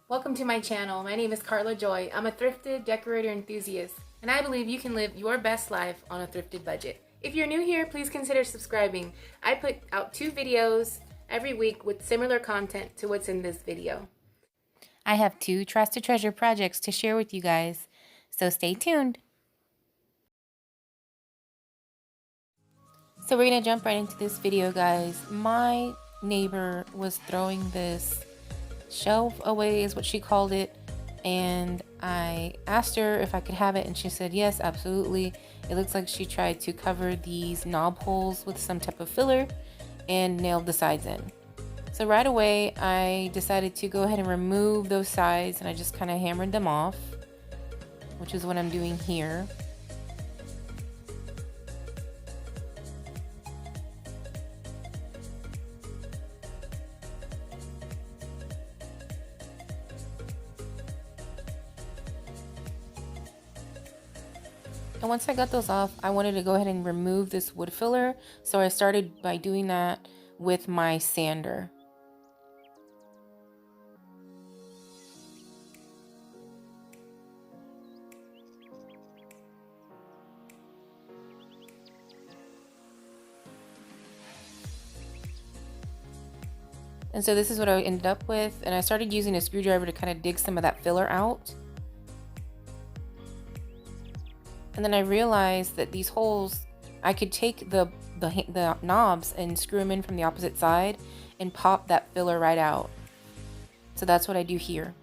Welcome to my channel. My name is Carla Joy. I'm a thrifted decorator enthusiast, and I believe you can live your best life on a thrifted budget. If you're new here, please consider subscribing. I put out 2 videos every week with similar content to what's in this video. I have 2 Trust to Treasure projects to share with you guys, so stay tuned. So we're gonna jump right into this video, guys. My neighbor was throwing this shelf away is what she called it, and I asked her if I could have it, and she said yes, absolutely. It looks like she tried to cover these knob holes with some type of filler and nailed the sides in. So right away I decided to go ahead and remove those sides, and I just kind of hammered them off, which is what I'm doing here. And once I got those off, I wanted to go ahead and remove this wood filler. So I started by doing that with my sander. And so this is what I ended up with. And I started using a screwdriver to kind of dig some of that filler out. And then I realized that these holes, I could take the knobs and screw them in from the opposite side and pop that filler right out. So that's what I do here.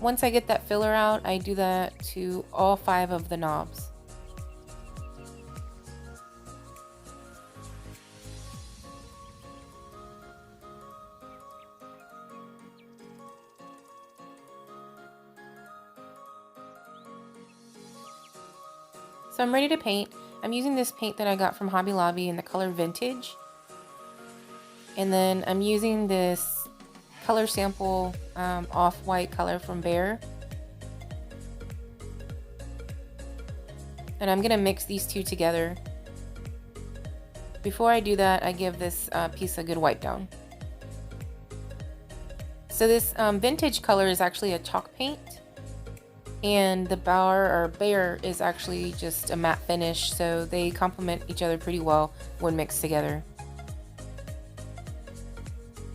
Once I get that filler out, I do that to all 5 of the knobs. So I'm ready to paint. I'm using this paint that I got from Hobby Lobby in the color Vintage. And then I'm using this color sample off-white color from Bear. And I'm gonna mix these 2 together. Before I do that, I give this piece a good wipe down. So this Vintage color is actually a chalk paint. And the Bear is actually just a matte finish, so they complement each other pretty well when mixed together.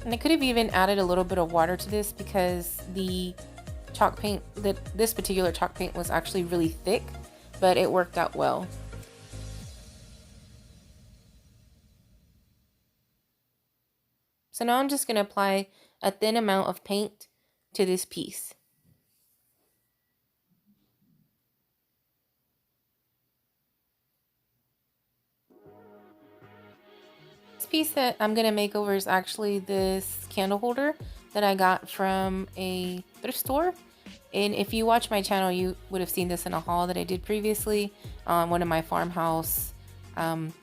And I could have even added a little bit of water to this because the chalk paint, this particular chalk paint was actually really thick, but it worked out well. So now I'm just going to apply a thin amount of paint to this piece. This piece that I'm going to make over is actually this candle holder that I got from a thrift store. And if you watch my channel, you would have seen this in a haul that I did previously on one of my Farmhouse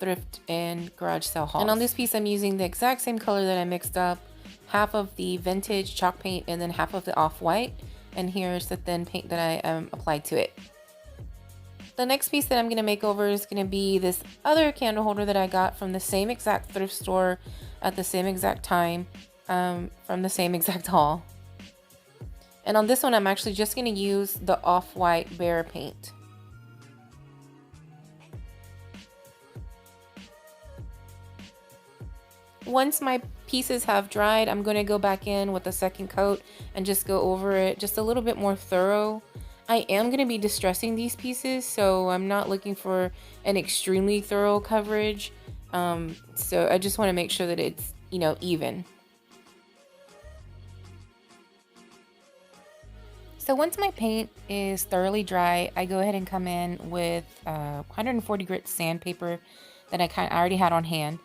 thrift and garage sale hauls. And on this piece, I'm using the exact same color that I mixed up, half of the Vintage chalk paint and then half of the off-white. And here's the thin paint that I applied to it. The next piece that I'm going to make over is going to be this other candle holder that I got from the same exact thrift store at the same exact time from the same exact haul. And on this one, I'm actually just going to use the off-white Bear paint. Once my pieces have dried, I'm going to go back in with a second coat and just go over it just a little bit more thorough. I am going to be distressing these pieces, so I'm not looking for an extremely thorough coverage. So I just want to make sure that it's, even. So once my paint is thoroughly dry, I go ahead and come in with 140 grit sandpaper that I already had on hand.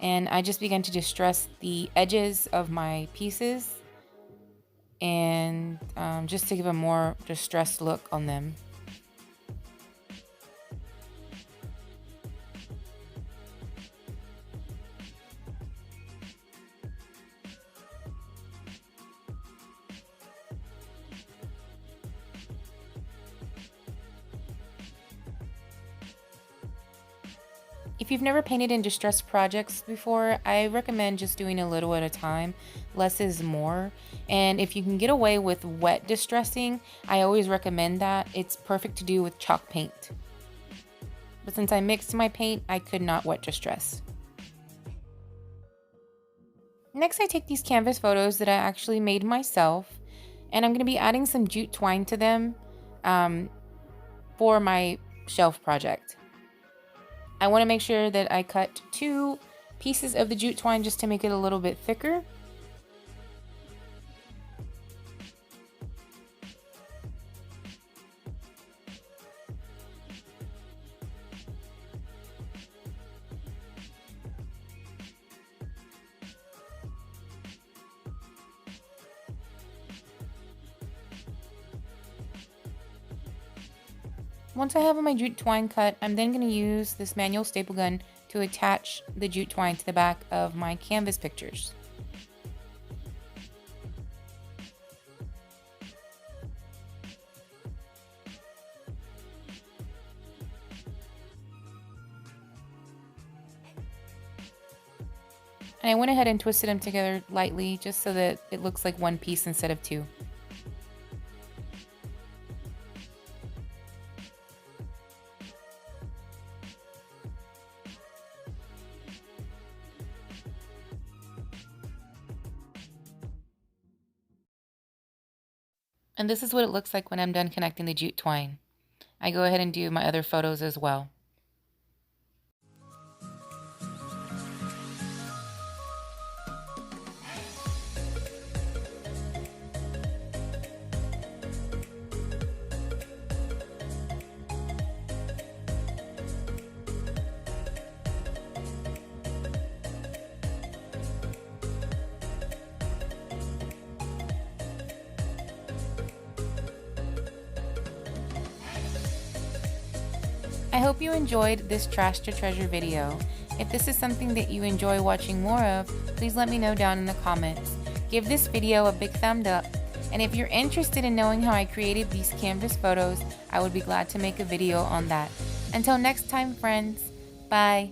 And I just began to distress the edges of my pieces and just to give a more distressed look on them. If you've never painted in distress projects before, I recommend just doing a little at a time. Less is more. And if you can get away with wet distressing, I always recommend that. It's perfect to do with chalk paint. But since I mixed my paint, I could not wet distress. Next, I take these canvas photos that I actually made myself, and I'm going to be adding some jute twine to them for my shelf project. I want to make sure that I cut 2 pieces of the jute twine just to make it a little bit thicker. Once I have my jute twine cut, I'm then going to use this manual staple gun to attach the jute twine to the back of my canvas pictures. And I went ahead and twisted them together lightly just so that it looks like one piece instead of 2. And this is what it looks like when I'm done connecting the jute twine. I go ahead and do my other photos as well. I hope you enjoyed this Trash to Treasure video. If this is something that you enjoy watching more of, please let me know down in the comments. Give this video a big thumbs up, and if you're interested in knowing how I created these canvas photos, I would be glad to make a video on that. Until next time, friends, bye.